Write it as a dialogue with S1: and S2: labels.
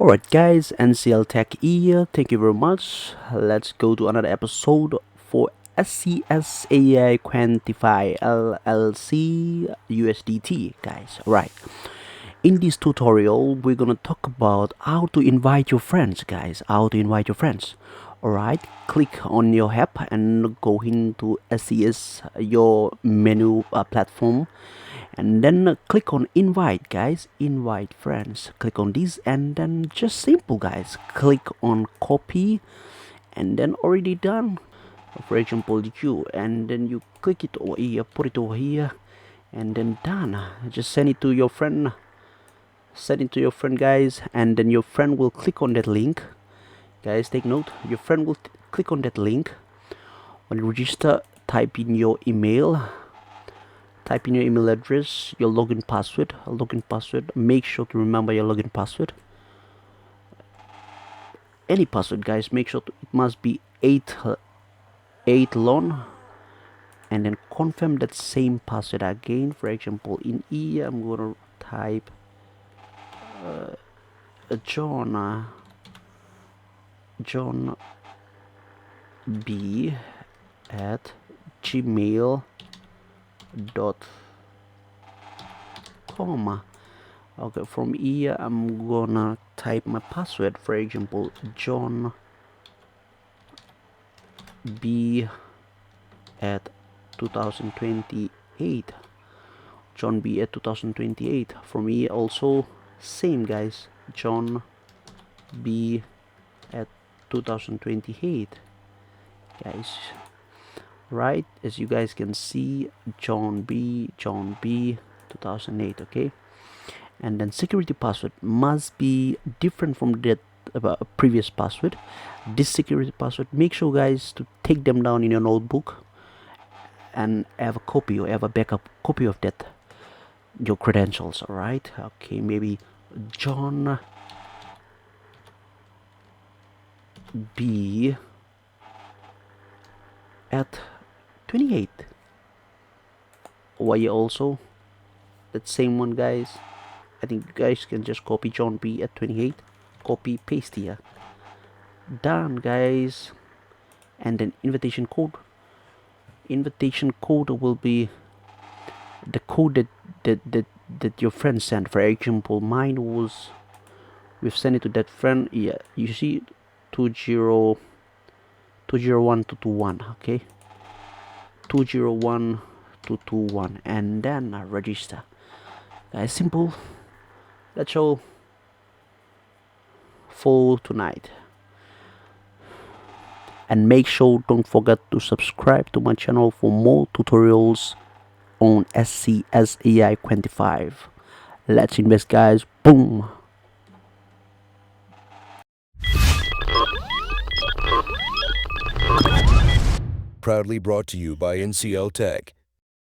S1: Alright guys, NCL TECH here, thank you very much. Let's go to another episode for SCS AI Quantify LLC USDT guys. Right, in this tutorial we're gonna talk about how to invite your friends guys, Alright, click on your app and go into SCS your menu platform, and then click on invite guys, invite friends. Click on this and then just simple guys, click on copy, and then already done. For example, you, and then you click it over here, put it over here, and then done. Just send it to your friend, guys, and then your friend will click on that link guys. Take note, your friend will click on that link. When you register, type in your email address, your login password. Make sure to remember your login password. Any password guys, make sure it must be 8 long, and then confirm that same password again. For example, in here I'm gonna type John B at gmail.com. Okay, from here I'm gonna type my password. For example, John B at 2028. John B at 2028. From here also same guys, John B at 2028 guys. Right, as you guys can see, John B 2008. Okay, and then security password must be different from that previous password. This security password, make sure guys to take them down in your notebook and have a copy or have a backup copy of that, your credentials. All right, okay, maybe John B at 28. Why also that same one guys, I think you guys can just copy John B at 28, copy paste here, done guys. And then invitation code will be the code that your friend sent. For example, mine was, we've sent it to that friend. Yeah, you see 201221. Okay, 201221, and then register guys. Simple. That's all for tonight, and make sure don't forget to subscribe to my channel for more tutorials on SCS AI Quantify. Let's invest guys. Boom.
S2: Proudly brought to you by NCL TECH.